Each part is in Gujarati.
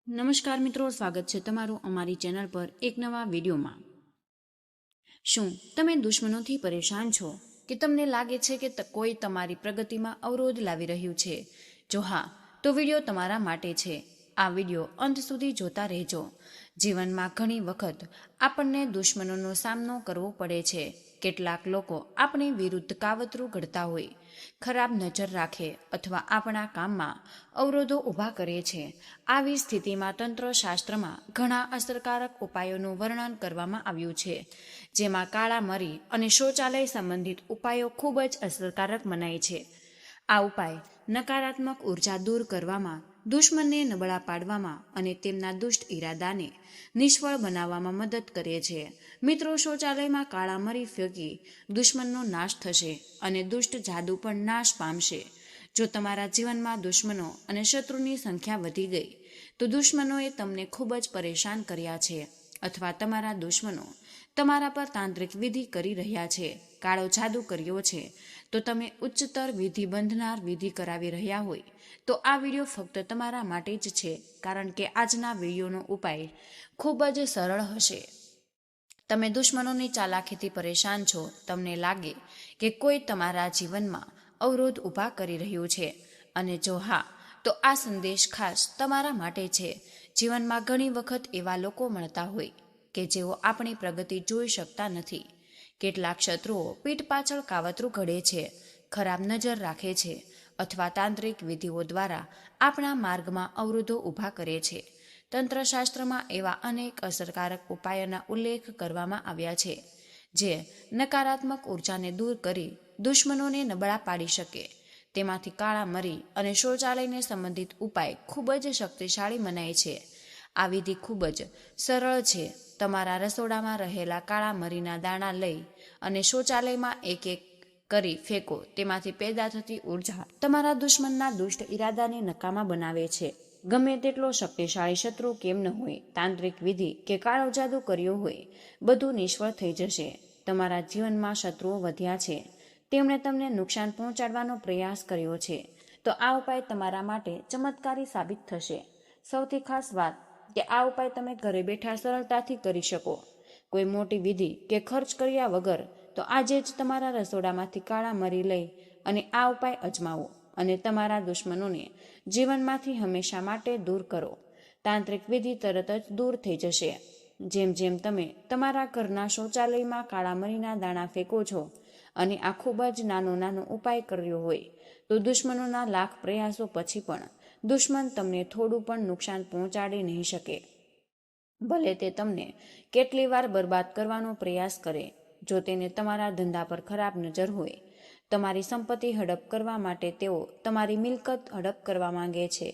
નમસ્કાર મિત્રો, સ્વાગત છે તમારું અમારી ચેનલ પર એક નવા વિડીયોમાં। શું તમે દુશ્મનોથી પરેશાન છો કે તમને લાગે છે કે કોઈ તમારી પ્રગતિમાં અવરોધ લાવી રહ્યું છે? જો હા, તો વિડીયો તમારા માટે છે। આ વિડીયો અંત સુધી જોતા રહેજો। જીવનમાં ઘણી વખત આપણને દુશ્મનોનો સામનો કરવો પડે છે। કેટલાક લોકો આપણી વિરુદ્ધ કાવતરું ઘડતા હોય, ખરાબ નજર રાખે અથવા આપણા કામમાં અવરોધો ઊભા કરે છે। આવી સ્થિતિમાં તંત્રશાસ્ત્રમાં ઘણા અસરકારક ઉપાયોનું વર્ણન કરવામાં આવ્યું છે, જેમાં કાળા મરી અને શૌચાલય સંબંધિત ઉપાયો ખૂબ જ અસરકારક મનાય છે। આ ઉપાય નકારાત્મક ઉર્જા દૂર કરવામાં, દુશ્મનને નબળા પાડવામાં અને તેમના દુષ્ટ ઈરાદાને નિષ્ફળ બનાવવામાં મદદ કરે છે। મિત્રો, શૌચાલયમાં કાળા મરી ફેંકી દુશ્મનનો નાશ થશે અને દુષ્ટ જાદુ પણ નાશ પામશે। જો તમારા જીવનમાં દુશ્મનો અને શત્રુની સંખ્યા વધી ગઈ, તો દુશ્મનોએ તમને ખૂબ જ પરેશાન કર્યા છે અથવા તમારા દુશ્મનો તમારા પર તાંત્રિક વિધિ કરી રહ્યા છે, કાળો જાદુ કર્યો છે, તો તમે ઉચ્ચતર વિધિ બંધનાર વિધિ કરાવી રહ્યા હોય તો આ વિડીયો ફક્ત તમારા માટે જ છે, કારણ કે આજના વિડીયોનો ઉપાય ખૂબ જ સરળ હશે। તમે દુશ્મનોની ચાલાકીથી પરેશાન છો, તમને લાગે કે કોઈ તમારા જીવનમાં અવરોધ ઊભા કરી રહ્યું છે, અને જો હા, તો આ સંદેશ ખાસ તમારા માટે છે। જીવનમાં ઘણી વખત એવા લોકો મળતા હોય કે જેઓ આપણી પ્રગતિ જોઈ શકતા નથી। કેટલાક શત્રુઓ પીઠ પાછળ કાવતરું ઘડે છે, ખરાબ નજર રાખે છે અથવા તાંત્રિક વિધિઓ દ્વારા આપણા માર્ગમાં અવરોધો ઊભા કરે છે। તંત્રશાસ્ત્રમાં એવા અનેક અસરકારક ઉપાયોના ઉલ્લેખ કરવામાં આવ્યા છે, જે નકારાત્મક ઉર્જાને દૂર કરી દુશ્મનોને નબળા પાડી શકે। તેમાંથી કાળા મરી અને શૌચાલયને સંબંધિત ઉપાય ખૂબ જ શક્તિશાળી મનાય છે। આ વિધિ ખૂબ જ સરળ છે। તમારા રસોડામાં રહેલા કાળા મરીના દાણા લઈ અને શૌચાલયમાં એક એક કરી ફેંકો। તેમાંથી પેદા થતી ઉર્જા તમારા દુશ્મનના દુષ્ટ ઈરાદાને નકામા બનાવે છે। ગમે તેટલો શક્તિશાળી શત્રુ કેમ ન હોય, તાંત્રિક વિધિ કે કાળો જાદુ કર્યો હોય, બધું નિષ્ફળ થઈ જશે। તમારા જીવનમાં શત્રુઓ વધ્યા છે, તેમણે તમને નુકસાન પહોંચાડવાનો પ્રયાસ કર્યો છે, તો આ ઉપાય તમારા માટે ચમત્કારી સાબિત થશે। સૌથી ખાસ વાત કે આ ઉપાય તમે ઘરે બેઠા સરળતાથી કરી શકો, કોઈ મોટી વિધિ કે ખર્ચ કર્યા વગર। તો આજે જ તમારા રસોડામાંથી કાળા મરી લઈ અને આ ઉપાય અજમાવો અને તમારા દુશ્મનોને જીવનમાંથી હંમેશા માટે દૂર કરો। તાંત્રિક વિધિ તરત જ દૂર થઈ જશે। જેમ જેમ તમે તમારા ઘરના શૌચાલયમાં કાળા મરીના દાણા ફેંકો છો અને આ ખૂબ જ નાનો ઉપાય કર્યો હોય, તો દુશ્મનોના લાખ પ્રયાસો પછી પણ દુશ્મન તમને થોડું પણ નુકસાન પહોંચાડી નહીં શકે, ભલે તે તમને કેટલી વાર બરબાદ કરવાનો પ્રયાસ કરે। જો તેને તમારા ધંધા પર ખરાબ નજર હોય, તમારી સંપત્તિ હડપ કરવા માટે તેઓ તમારી મિલકત હડપ કરવા માંગે છે,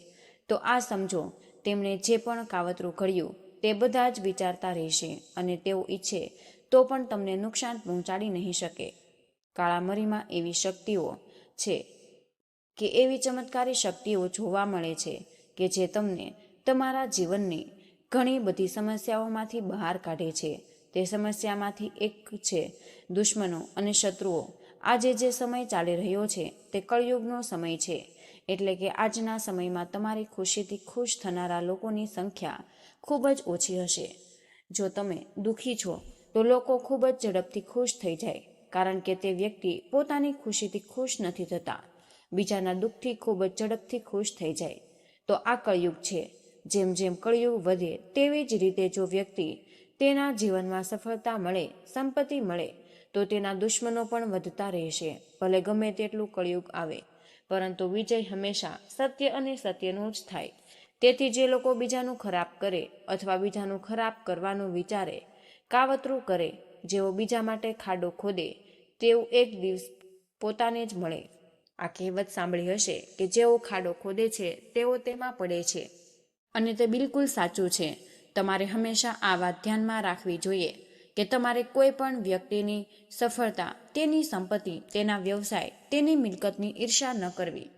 તો આ સમજો, તેમણે જે પણ કાવતરું ઘડ્યું તે બધા જ વિચારતા રહેશે અને તેઓ ઈચ્છે તો પણ તમને નુકસાન પહોંચાડી નહીં શકે। કાળા મરીમાં એવી શક્તિઓ છે કે એવી ચમત્કારી શક્તિઓ જોવા મળે છે કે જે તમને તમારા જીવનની ઘણી બધી સમસ્યાઓમાંથી બહાર કાઢે છે। તે સમસ્યામાંથી એક છે દુશ્મનો અને શત્રુઓ। આજે જે સમય ચાલી રહ્યો છે તે કળયુગનો સમય છે, એટલે કે આજના સમયમાં તમારી ખુશીથી ખુશ થનારા લોકોની સંખ્યા ખૂબ જ ઓછી હશે। જો તમે દુઃખી છો, તો લોકો ખૂબ જ ઝડપથી ખુશ થઈ જાય, કારણ કે તે વ્યક્તિ પોતાની ખુશીથી ખુશ નથી થતા, બીજાના દુઃખથી ખૂબ જ ઝડપથી ખુશ થઈ જાય। તો આ કળયુગ છે। જેમ જેમ કળયુગ વધે તેવી જ રીતે જો વ્યક્તિ તેના જીવનમાં સફળતા મળે, સંપત્તિ મળે, તો તેના દુશ્મનો પણ વધતા રહેશે। ભલે ગમે તેટલું કળયુગ આવે, પરંતુ વિજય હંમેશા સત્ય અને સત્યનો જ થાય। તેથી જે લોકો બીજાનું ખરાબ કરે અથવા બીજાનું ખરાબ કરવાનું વિચારે, કાવતરું કરે, જેઓ બીજા માટે ખાડો ખોદે, તેવું એક દિવસ પોતાને જ મળે। આ કહેવત સાંભળી હશે કે જેઓ ખાડો ખોદે છે તેઓ તેમાં પડે છે, અને તે બિલકુલ સાચું છે। તમારે હંમેશા આ વાત ધ્યાનમાં રાખવી જોઈએ કે તમારે કોઈ પણ વ્યક્તિની સફળતા, તેની સંપત્તિ, તેના વ્યવસાય, તેની મિલકતની ઈર્ષા ન કરવી।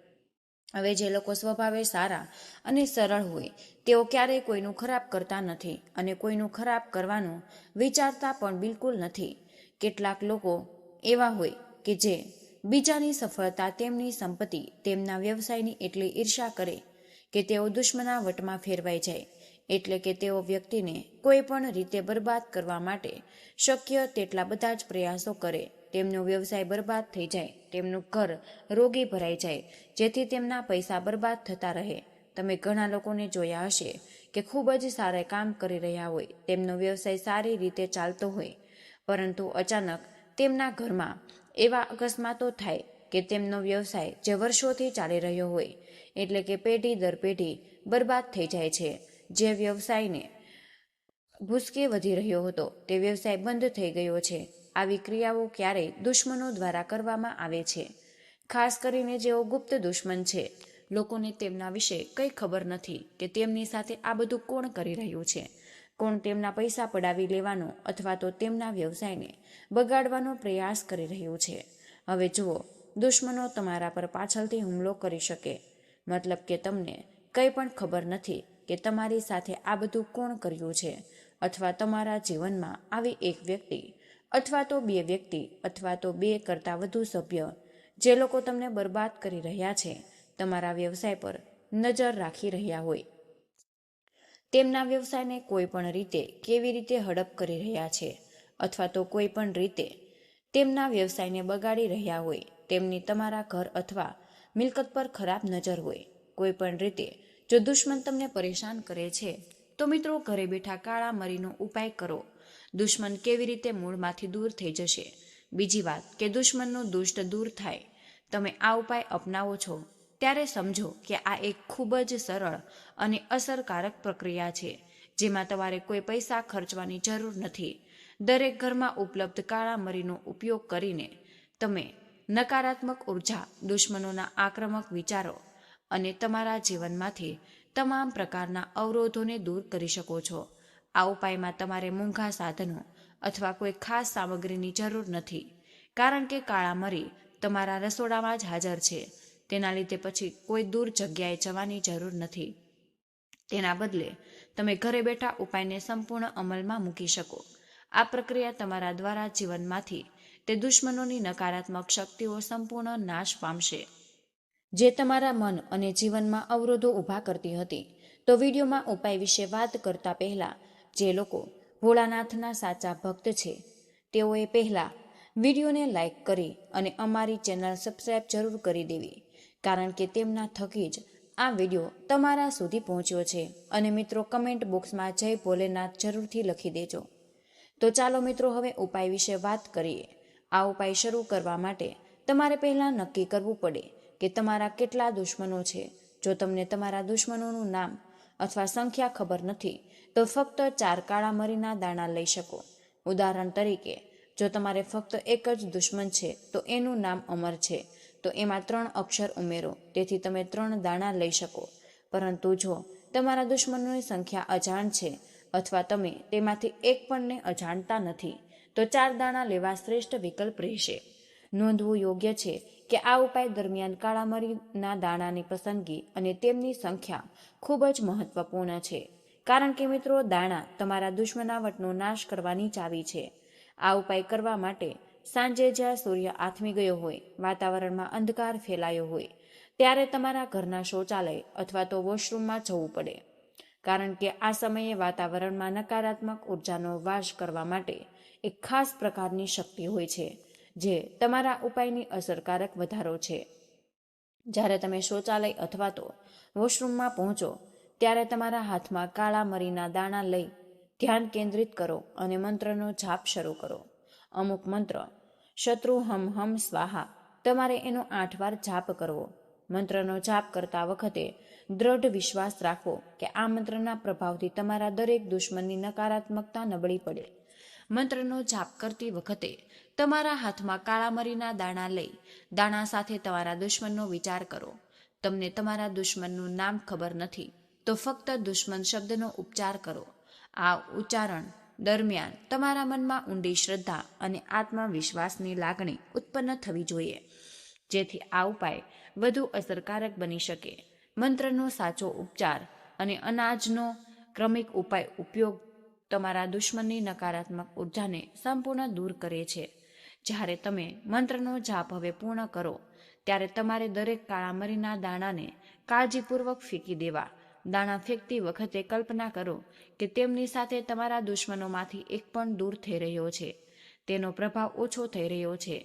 હવે જે લોકો સ્વભાવે સારા અને સરળ હોય, તેઓ ક્યારેય કોઈનું ખરાબ કરતા નથી અને કોઈનું ખરાબ કરવાનું વિચારતા પણ બિલકુલ નથી। કેટલાક લોકો એવા હોય કે જે બીજાની સફળતા, તેમની સંપત્તિ, તેમના વ્યવસાયની એટલી ઈર્ષા કરે કે કે તેઓ દુશ્મના વટમાં ફેરવાઈ જાય, એટલે કે તેઓ વ્યક્તિને કોઈ પણ રીતે બરબાદ કરવા માટે શક્ય તેટલા બધા જ પ્રયાસો કરે, તેમનો વ્યવસાય બરબાદ થઈ જાય, તેમનું ઘર રોગી ભરાઈ જાય, જેથી તેમના પૈસા બરબાદ થતા રહે. તમે ઘણા લોકોને જોયા હશે કે ખૂબ જ સારા કામ કરી રહ્યા હોય, તેમનો વ્યવસાય સારી રીતે ચાલતો હોય, પરંતુ અચાનક તેમના ઘરમાં એવા અકસ્માતો થાય કે તેમનો વ્યવસાય જે વર્ષોથી ચાલી રહ્યો હોય, એટલે કે પેઢી દર પેઢી બરબાદ થઈ જાય છે. જે વ્યવસાયને ભૂસકે વધી રહ્યો હતો તે વ્યવસાય બંધ થઈ ગયો છે. આવી ક્રિયાઓ ક્યારેય દુશ્મનો દ્વારા કરવામાં આવે છે, ખાસ કરીને જેઓ ગુપ્ત દુશ્મન છે. લોકોને તેમના વિશે કંઈ ખબર નથી કે તેમની સાથે આ બધું કોણ કરી રહ્યું છે, કોણ તેમના પૈસા પડાવી લેવાનો અથવા તો તેમના વ્યવસાયને બગાડવાનો પ્રયાસ કરી રહ્યું છે. હવે જુઓ, દુશ્મનો તમારા પર પાછળથી હુમલો કરી શકે, મતલબ કે તમને કંઈ પણ ખબર નથી કે તમારી સાથે આ બધું કોણ કર્યું છે, અથવા તમારા જીવનમાં આવી એક વ્યક્તિ અથવા તો બે વ્યક્તિ અથવા તો બે કરતાં વધુ સભ્ય જે લોકો તમને બરબાદ કરી રહ્યા છે, તમારા વ્યવસાય પર નજર રાખી રહ્યા હોય, તેમના વ્યવસાયને કોઈ પણ રીતે કેવી રીતે હડપ કરી રહ્યા છે, અથવા તો કોઈ પણ રીતે તેમના વ્યવસાયને બગાડી રહ્યા હોય, તેમની તમારા ઘર અથવા મિલકત પર ખરાબ નજર હોય, કોઈ પણ રીતે જો દુશ્મન તમને પરેશાન કરે છે, તો મિત્રો ઘરે બેઠા કાળા મરીનો ઉપાય કરો. દુશ્મન કેવી રીતે મૂળમાંથી દૂર થઈ જશે. બીજી વાત કે દુશ્મનનું દુષ્ટ દૂર થાય. તમે આ ઉપાય અપનાવો છો ત્યારે સમજો કે આ એક ખૂબ જ સરળ અને અસરકારક પ્રક્રિયા છે, જેમાં તમારે કોઈ પૈસા ખર્ચવાની જરૂર નથી. દરેક ઘરમાં ઉપલબ્ધ કાળા મરીનો ઉપયોગ કરીને તમે નકારાત્મક ઉર્જા, દુશ્મનોના આક્રમક વિચારો અને તમારા જીવનમાંથી તમામ પ્રકારના અવરોધોને દૂર કરી શકો છો. આ ઉપાયમાં તમારે મોંઘા સાધનો અથવા કોઈ ખાસ સામગ્રીની જરૂર નથી, કારણ કે કાળા મરી તમારા રસોડામાં જ હાજર છે. તેના લીધે પછી કોઈ દૂર જગ્યાએ જવાની જરૂર નથી. તેના બદલે તમે ઘરે બેઠા ઉપાયને સંપૂર્ણ અમલમાં મૂકી શકો. આ પ્રક્રિયા તમારા દ્વારા જીવનમાંથી તે દુશ્મનોની નકારાત્મક શક્તિઓ સંપૂર્ણ નાશ પામશે, જે તમારા મન અને જીવનમાં અવરોધો ઊભા કરતી હતી. તો વિડીયોમાં ઉપાય વિશે વાત કરતા પહેલા જે લોકો ભોળાનાથના સાચા ભક્ત છે, તેઓએ પહેલા વિડીયોને લાઈક કરી અને અમારી ચેનલ સબસ્ક્રાઈબ જરૂર કરી દેવી, કારણ કે તેમના થકી જ આ વિડીયો તમારા સુધી પહોંચ્યો છે. અને મિત્રો, કમેન્ટ બોક્સમાં જય ભોલેનાથ જરૂરથી લખી દેજો. તો ચાલો મિત્રો, હવે ઉપાય વિશે વાત કરીએ. આ ઉપાય શરૂ કરવા માટે તમારે પહેલાં નક્કી કરવું પડે કે તમારા કેટલા દુશ્મનો છે. જો તમને તમારા દુશ્મનોનું નામ અથવા સંખ્યા ખબર નથી, તો ફક્ત 4 કાળા મરીના દાણા લઈ શકો. ઉદાહરણ તરીકે, જો તમારે ફક્ત એક જ દુશ્મન છે તો એનું નામ અમર છે, તો એમાં 3 અક્ષર ઉમેરો, તેથી તમે 3 દાણા લઈ શકો. પરંતુ જો તમારા દુશ્મનોની સંખ્યા અજાણ છે અથવા તમે તેમાંથી એક પણને અજાણતા નથી, તો 4 દાણા લેવા શ્રેષ્ઠ વિકલ્પ રહેશે. નોંધવું યોગ્ય છે કે આ ઉપાય દરમિયાન કાળા મરીના દાણાની પસંદગી અને તેમની સંખ્યા ખૂબ જ મહત્વપૂર્ણ છે, કારણ કે મિત્રો, દાણા તમારા દુશ્મનાવટનો નાશ કરવાની ચાવી છે. આ ઉપાય કરવા માટે સાંજે જ્યાં સૂર્ય આથમી ગયો હોય, વાતાવરણમાં અંધકાર ફેલાયો હોય, ત્યારે તમારા ઘરના શૌચાલય અથવા તો વોશરૂમમાં જવું પડે, કારણ કે આ સમયે વાતાવરણમાં નકારાત્મક ઉર્જાનો વાસ કરવા માટે એક ખાસ પ્રકારની શક્તિ હોય છે, જે તમારા ઉપાયની અસરકારક વધારો છે. જ્યારે તમે શૌચાલય અથવા તો વોશરૂમમાં પહોંચો ત્યારે તમારા હાથમાં કાળા મરીના દાણા લઈ ધ્યાન કેન્દ્રિત કરો અને મંત્રનો જાપ શરૂ કરો. અમુક મંત્ર, શત્રુ હમ હમ સ્વાહા, તમારે એનો 8 વાર જાપ કરવો. મંત્રનો જાપ કરતા વખતે દ્રઢ વિશ્વાસ રાખવો કે આ મંત્રના પ્રભાવથી તમારા દરેક દુશ્મનની નકારાત્મકતા નબળી પડે. મંત્રનો જાપ કરતી વખતે તમારા હાથમાં કાળા મરીના દાણા લઈ દાણા સાથે તમારા દુશ્મનનો વિચાર કરો. તમને તમારા દુશ્મનનું નામ ખબર નથી, તો ફક્ત દુશ્મન શબ્દનો ઉચ્ચાર કરો. આ ઉચ્ચારણ દરમિયાન તમારા મનમાં ઊંડી શ્રદ્ધા અને આત્મવિશ્વાસની લાગણી ઉત્પન્ન થવી જોઈએ, જેથી આ ઉપાય વધુ અસરકારક બની શકે. મંત્રનો સાચો ઉચ્ચાર અને અનાજનો ક્રમિક ઉપાય ઉપયોગ તમારા દુશ્મનની નકારાત્મક ઉર્જાને સંપૂર્ણ દૂર કરે છે. જ્યારે તમે મંત્રનો જાપ હવે પૂર્ણ કરો, ત્યારે તમારે દરેક કાળા મરીના દાણાને કાળજીપૂર્વક ફેંકી દેવા. દાણા ફેંકતી વખતે કલ્પના કરો કે તેમની સાથે તમારા દુશ્મનોમાંથી એક પણ દૂર થઈ રહ્યો છે, તેનો પ્રભાવ ઓછો થઈ રહ્યો છે.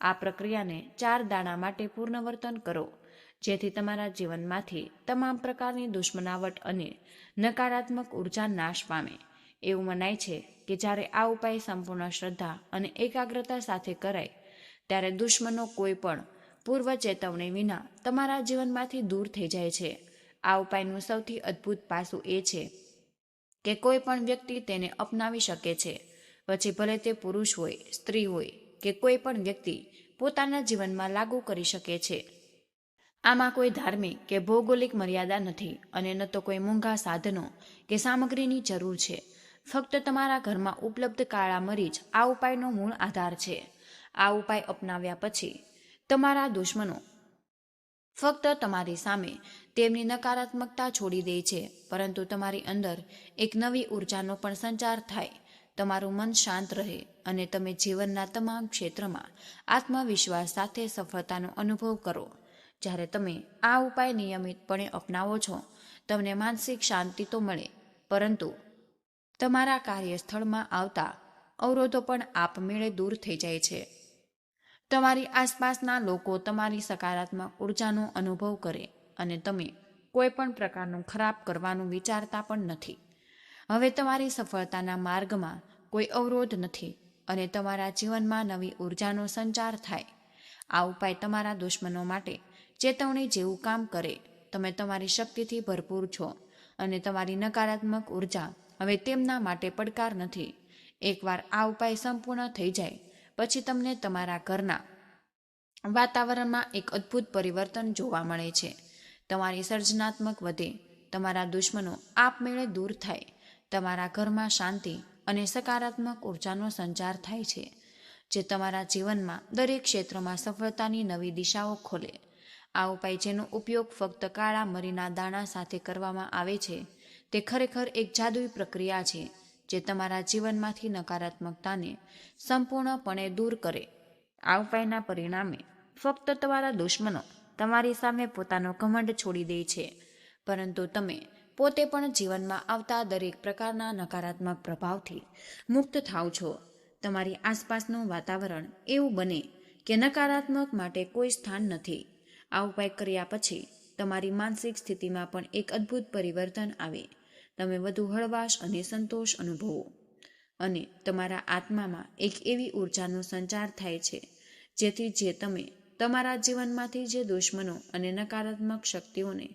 આ પ્રક્રિયાને 4 દાણા માટે પુનરાવર્તન કરો, જેથી તમારા જીવનમાંથી તમામ પ્રકારની દુશ્મનાવટ અને નકારાત્મક ઉર્જા નાશ પામે. એવું મનાય છે કે જ્યારે આ ઉપાય સંપૂર્ણ શ્રદ્ધા અને એકાગ્રતા સાથે કરાય, ત્યારે દુશ્મનો કોઈ પણ પૂર્વ ચેતવણી વિના તમારા જીવનમાંથી દૂર થઈ જાય છે. આ ઉપાયનું સૌથી અદ્ભુત પાસું એ છે કે કોઈ પણ વ્યક્તિ તેને અપનાવી શકે છે, પછી ભલે તે પુરુષ હોય, સ્ત્રી હોય કે કોઈ પણ વ્યક્તિ પોતાના જીવનમાં લાગુ કરી શકે છે. આમાં કોઈ ધાર્મિક કે ભૌગોલિક મર્યાદા નથી અને ન તો કોઈ મોંઘા સાધનો કે સામગ્રીની જરૂર છે. ફક્ત તમારા ઘરમાં ઉપલબ્ધ કાળા મરી જ આ ઉપાયનો મૂળ આધાર છે. આ ઉપાય અપનાવ્યા પછી તમારા દુશ્મનો ફક્ત તમારી સામે તેમની નકારાત્મકતા છોડી દે છે, પરંતુ તમારી અંદર એક નવી ઉર્જાનો પણ સંચાર થાય. તમારું મન શાંત રહે અને તમે જીવનના તમામ ક્ષેત્રમાં આત્મવિશ્વાસ સાથે સફળતાનો અનુભવ કરો. જ્યારે તમે આ ઉપાય નિયમિતપણે અપનાવો છો, તમને માનસિક શાંતિ તો મળે, પરંતુ તમારા કાર્યસ્થળમાં આવતા અવરોધો પણ આપમેળે દૂર થઈ જાય છે. તમારી આસપાસના લોકો તમારી સકારાત્મક ઉર્જાનો અનુભવ કરે અને તમે કોઈ પણ પ્રકારનું ખરાબ કરવાનું વિચારતા પણ નથી. હવે તમારી સફળતાના માર્ગમાં કોઈ અવરોધ નથી અને તમારા જીવનમાં નવી ઉર્જાનો સંચાર થાય. આ ઉપાય તમારા દુશ્મનો માટે ચેતવણી જેવું કામ કરે. તમે તમારી શક્તિથી ભરપૂર છો અને તમારી નકારાત્મક ઉર્જા હવે તેમના માટે પડકાર નથી. એકવાર આ ઉપાય સંપૂર્ણ થઈ જાય પછી તમને તમારા ઘરના વાતાવરણમાં એક અદ્ભુત પરિવર્તન જોવા મળે છે. તમારી સર્જનાત્મક વધે, તમારા દુશ્મનો આપમેળે દૂર થાય, તમારા ઘરમાં શાંતિ અને સકારાત્મક ઉર્જાનો સંચાર થાય છે, જે તમારા જીવનમાં દરેક ક્ષેત્રમાં સફળતાની નવી દિશાઓ ખોલે. આ ઉપાય જેનો ઉપયોગ ફક્ત કાળા મરીના દાણા સાથે કરવામાં આવે છે, તે ખરેખર એક જાદુઈ પ્રક્રિયા છે જે તમારા જીવનમાંથી નકારાત્મકતાને સંપૂર્ણપણે દૂર કરે. આ ઉપાયના પરિણામે ફક્ત તમારા દુશ્મનો તમારી સામે પોતાનો ઘમંડ છોડી દે છે, પરંતુ તમે પોતે પણ જીવનમાં આવતા દરેક પ્રકારના નકારાત્મક પ્રભાવથી મુક્ત થાવ છો. તમારી આસપાસનું વાતાવરણ એવું બને કે નકારાત્મક માટે કોઈ સ્થાન નથી. આ ઉપાય કર્યા પછી તમારી માનસિક સ્થિતિમાં પણ એક અદ્ભુત પરિવર્તન આવે. તમે વધુ હળવાશ અને સંતોષ અનુભવો અને તમારા આત્મામાં એક એવી ઉર્જાનો સંચાર થાય છે, જેથી જે તમે તમારા જીવનમાંથી જે દુશ્મનો અને નકારાત્મક શક્તિઓને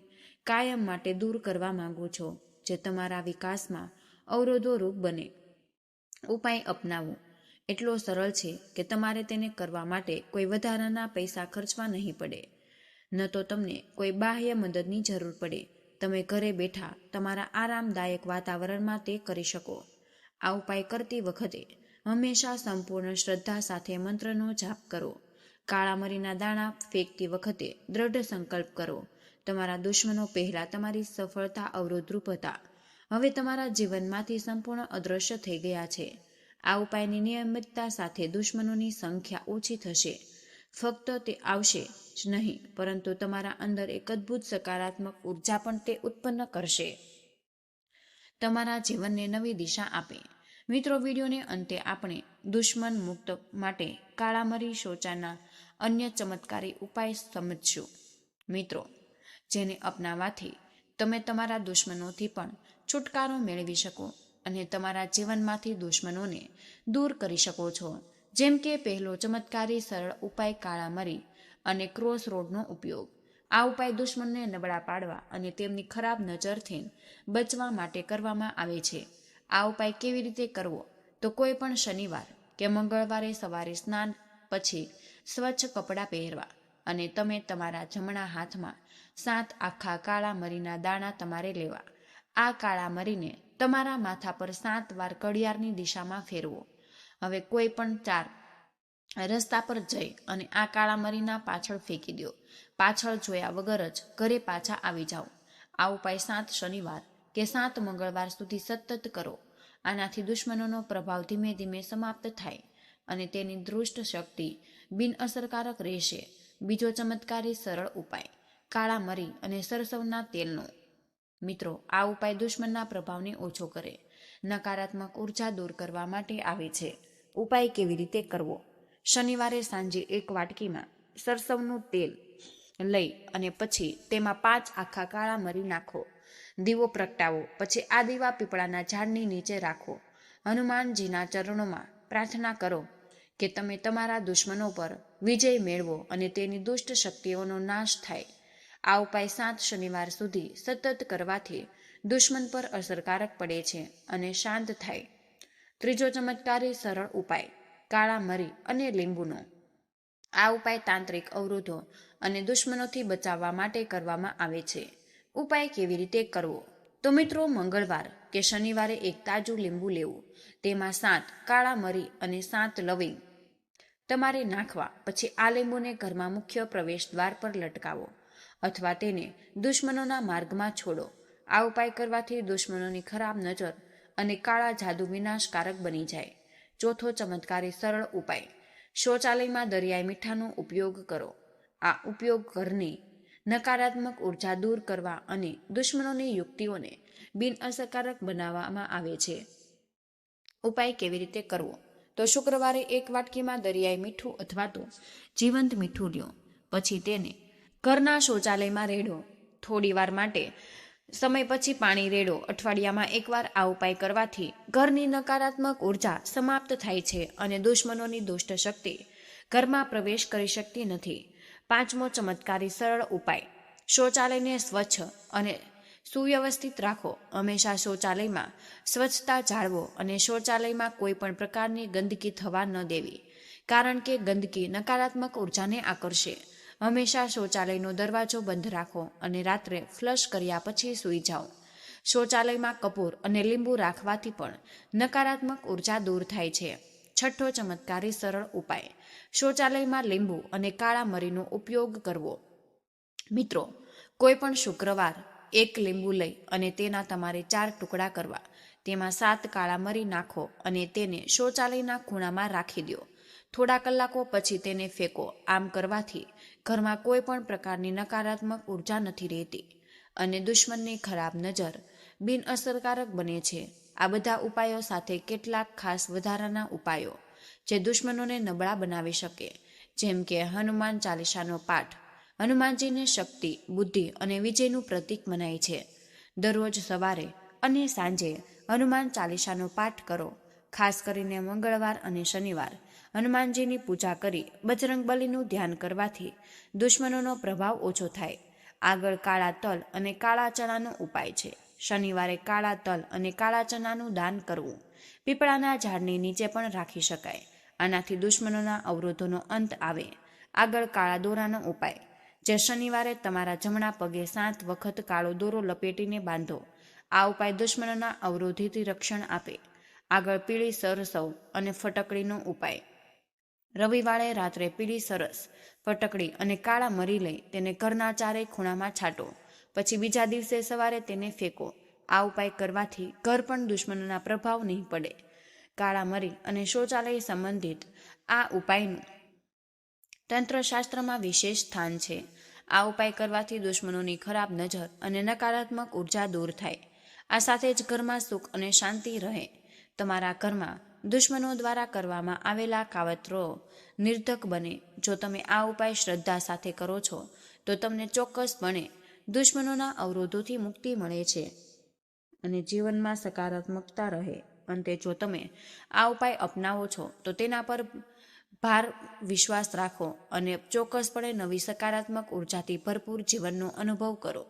કાયમ માટે દૂર કરવા માંગો છો, જે તમારા વિકાસમાં અવરોધો રૂપ બને. ઉપાય અપનાવો એટલો સરળ છે કે તમારે તેને કરવા માટે કોઈ વધારાના પૈસા ખર્ચવા નહીં પડે, ન તો તમને કોઈ બાહ્ય મદદની જરૂર પડે. તમે ઘરે બેઠા તમારા આરામદાયક વાતાવરણમાં તે કરી શકો. આ ઉપાય કરતી વખતે હંમેશા સંપૂર્ણ શ્રદ્ધા સાથે મંત્રનો જાપ કરો. કાળા મરીના દાણા ફેંકતી વખતે દ્રઢ સંકલ્પ કરો. તમારા દુશ્મનો પહેલા તમારી સફળતા અવરોધરૂપ હતા, હવે તમારા જીવનમાંથી સંપૂર્ણ અદૃશ્ય થઈ ગયા છે. આ ઉપાયની નિયમિતતા સાથે દુશ્મનોની સંખ્યા ઓછી થશે. ફક્ત તે આવશે જ નહીં, પરંતુ તમારા અંદર એક અદ્ભુત સકારાત્મક ઉર્જા પણ તે ઉત્પન્ન કરશે, તમારા જીવનને નવી દિશા આપે. મિત્રો, વિડીયોને અંતે આપણે દુશ્મન મુક્ત માટે કાળા મરી શોચાના અન્ય ચમત્કારી ઉપાય સમજશું. મિત્રો, જેને અપનાવવાથી તમે તમારા દુશ્મનોથી પણ છુટકારો મેળવી શકો અને તમારા જીવનમાંથી દુશ્મનોને દૂર કરી શકો છો. જેમ કે પહેલો ચમત્કારી સરળ ઉપાય કાળા મરી અને ક્રોસ રોડનો ઉપયોગ. આ ઉપાય દુશ્મનને નબળા પાડવા અને તેમની ખરાબ નજરથી બચવા માટે કરવામાં આવે છે. આ ઉપાય કેવી રીતે કરવો? તો કોઈ પણ શનિવાર કે મંગળવારે સવારે સ્નાન પછી સ્વચ્છ કપડાં પહેરવા અને તમે તમારા જમણા હાથમાં 7 આખા કાળા મરીના દાણા તમારે લેવા. આ કાળા મરીને તમારા માથા પર 7 વાર ઘડિયાળની દિશામાં ફેરવો. હવે કોઈ પણ 4 રસ્તા પર જઈ અને આ કાળા મરીના પાછળ ફેંકી દો. પાછળ જોયા વગર જ ઘરે પાછા આવી જાઓ. આ ઉપાય 7 શનિવાર કે 7 મંગળવાર સુધી સતત કરો. આનાથી દુશ્મનોનો પ્રભાવ ધીમે ધીમે સમાપ્ત થાય અને તેની દુષ્ટ શક્તિ બિનઅસરકારક રહેશે. બીજો ચમત્કારી સરળ ઉપાય કાળા મરી અને સરસવના તેલનો. મિત્રો, આ ઉપાય દુશ્મનના પ્રભાવને ઓછો કરે, નકારાત્મક ઉર્જા દૂર કરવા માટે આવે છે. ઉપાય કેવી રીતે કરવો? શનિવારે સાંજે 1 વાટકીમાં સરસવનું તેલ લઈ અને પછી તેમાં 5 આખા કાળા મરી નાખો. દીવો પ્રગટાવો. પછી આ દીવા પીપળાના ઝાડની નીચે રાખો. હનુમાનજીના ચરણોમાં પ્રાર્થના કરો કે તમે તમારા દુશ્મનો પર વિજય મેળવો અને તેની દુષ્ટ શક્તિઓનો નાશ થાય. આ ઉપાય 7 શનિવાર સુધી સતત કરવાથી દુશ્મન પર અસરકારક પડે છે અને શાંત થાય. ત્રીજો ચમત્કારી સરળ ઉપાય કાળા મરી અને લીંબુનો. આ ઉપાય તાંત્રિક અવરોધો અને દુશ્મનોથી બચાવવા માટે કરવામાં આવે છે. ઉપાય કેવી રીતે કરવો? તો મિત્રો, મંગળવાર કે શનિવારે એક તાજું લીંબુ લેવું, તેમાં 7 કાળા મરી અને 7 લવિંગ તમારે નાખવા. પછી આ લીંબુને ઘરમાં મુખ્ય પ્રવેશ દ્વાર પર લટકાવો અથવા તેને દુશ્મનોના માર્ગમાં છોડો. આ ઉપાય કરવાથી દુશ્મનોની ખરાબ નજર અને કાળા જાદુ વિનાશકારક બની જાય. ચોથો ચમત્કારી સરળ ઉપાય શૌચાલયમાં દરિયાઈ મીઠાનો ઉપયોગ કરો. આ ઉપયોગ ઘરની નકારાત્મક ઉર્જા દૂર કરવા અને દુશ્મનોની યુક્તિઓને બિનઅસરકારક બનાવવામાં આવે છે. ઉપાય કેવી રીતે કરવો? તો શુક્રવારે 1 વાટકીમાં દરિયાઈ મીઠું અથવા તો જીવંત મીઠું લ્યો. પછી તેને ઘરના શૌચાલયમાં રેડો. થોડી વાર માટે સમય પછી પાણી રેડો. અઠવાડિયામાં 1 વાર આ ઉપાય કરવાથી ઘરની નકારાત્મક ઉર્જા સમાપ્ત થાય છે અને દુશ્મનોની દુષ્ટ શક્તિ ઘરમાં પ્રવેશ કરી શકતી નથી. પાંચમો ચમત્કારી સરળ ઉપાય શૌચાલયને સ્વચ્છ અને સુવ્યવસ્થિત રાખો. હંમેશા શૌચાલયમાં સ્વચ્છતા જાળવો અને શૌચાલયમાં કોઈ પણ પ્રકારની ગંદકી થવા ન દેવી, કારણ કે ગંદકી નકારાત્મક ઉર્જાને આકર્ષે. હંમેશા શૌચાલયનો દરવાજો બંધ રાખો અને રાત્રે ફ્લશ કર્યા પછી સૂઈ જાઓ. શૌચાલયમાં કપૂર અને લીંબુ રાખવાથી પણ નકારાત્મક ઉર્જા દૂર થાય છે. છઠ્ઠો ચમત્કારી સરળ ઉપાય શૌચાલયમાં લીંબુ અને કાળા મરીનો ઉપયોગ કરવો. મિત્રો, કોઈ પણ શુક્રવાર 1 લીંબુ લઈ અને તેના તમારે 4 ટુકડા કરવા. તેમાં 7 કાળા મરી નાખો અને તેને શૌચાલયના ખૂણામાં રાખી દો. થોડા કલાકો પછી તેને ફેંકો. આમ કરવાથી ઘરમાં કોઈ પણ પ્રકારની નકારાત્મક ઉર્જા નથી રહેતી અને દુશ્મનની ખરાબ નજર બિનઅસરકારક બને છે. આ બધા ઉપાયો સાથે કેટલાક ખાસ વધારાના ઉપાયો જે દુશ્મનોને નબળા બનાવી શકે, જેમ કે હનુમાન ચાલીસાનો પાઠ. હનુમાનજીને શક્તિ, બુદ્ધિ અને વિજયનું પ્રતીક મનાય છે. દરરોજ સવારે અને સાંજે હનુમાન ચાલીસાનો પાઠ કરો. ખાસ કરીને મંગળવાર અને શનિવાર હનુમાનજીની પૂજા કરી બજરંગબલીનું ધ્યાન કરવાથી દુશ્મનોનો પ્રભાવ ઓછો થાય. આગળ કાળા તલ અને કાળા ચણાનો ઉપાય છે. શનિવારે કાળા તલ અને કાળા ચણાનું દાન કરવું પીપળાના ઝાડની નીચે પણ રાખી શકાય. આનાથી દુશ્મનોના અવરોધોનો અંત આવે. આગળ કાળા દોરાનો ઉપાય, જે શનિવારે તમારા જમણા પગે 7 વખત કાળો દોરો લપેટીને બાંધો. આ ઉપાય દુશ્મનોના અવરોધથી રક્ષણ આપે. આગળ પીળી સરસવ અને ફટકડીનો ઉપાય. રવિવારે રાત્રે પીળી સરસ, ફટકડી અને કાળા મરી લઈ તેને ઘરના ચારેય ખૂણામાં છાંટો. પછી બીજા દિવસે સવારે તેને ફેંકો. આ ઉપાય કરવાથી ઘર પણ દુશ્મનોના પ્રભાવ નહીં પડે. કાળા મરી અને શૌચાલય સંબંધિત આ ઉપાયનું તંત્રશાસ્ત્રમાં વિશેષ સ્થાન છે. આ ઉપાય કરવાથી દુશ્મનોની ખરાબ નજર અને નકારાત્મક ઉર્જા દૂર થાય. આ સાથે જ ઘરમાં સુખ અને શાંતિ રહે. તમારા ઘરમાં દુશ્મનો દ્વારા કરવામાં આવેલા કાવતરો નિર્ધક બને. જો તમે આ ઉપાય શ્રદ્ધા સાથે કરો છો તો તમને ચોક્કસપણે દુશ્મનોના અવરોધોથી મુક્તિ મળે છે અને જીવનમાં સકારાત્મકતા રહે. અંતે જો તમે આ ઉપાય અપનાવો છો તો તેના પર ભાર વિશ્વાસ રાખો અને ચોક્કસપણે નવી સકારાત્મક ઉર્જાથી ભરપૂર જીવનનો અનુભવ કરો.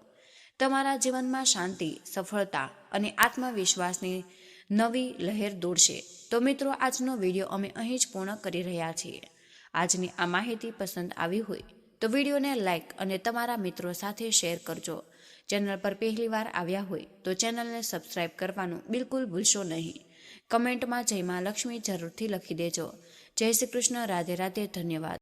તમારા જીવનમાં શાંતિ, સફળતા અને આત્મવિશ્વાસની નવી લહેર દોડશે. તો મિત્રો, આજનો વિડીયો અમે અહીં જ પૂર્ણ કરી રહ્યા છીએ. આજની આ માહિતી પસંદ આવી હોય તો વિડીયોને લાઇક અને તમારા મિત્રો સાથે શેર કરજો. ચેનલ પર પહેલીવાર આવ્યા હોય તો ચેનલને સબસ્ક્રાઇબ કરવાનું બિલકુલ ભૂલશો નહીં. કમેન્ટમાં જય માં લક્ષ્મી જરૂરથી લખી દેજો. જય શ્રી કૃષ્ણ. રાધે રાધે. ધન્યવાદ.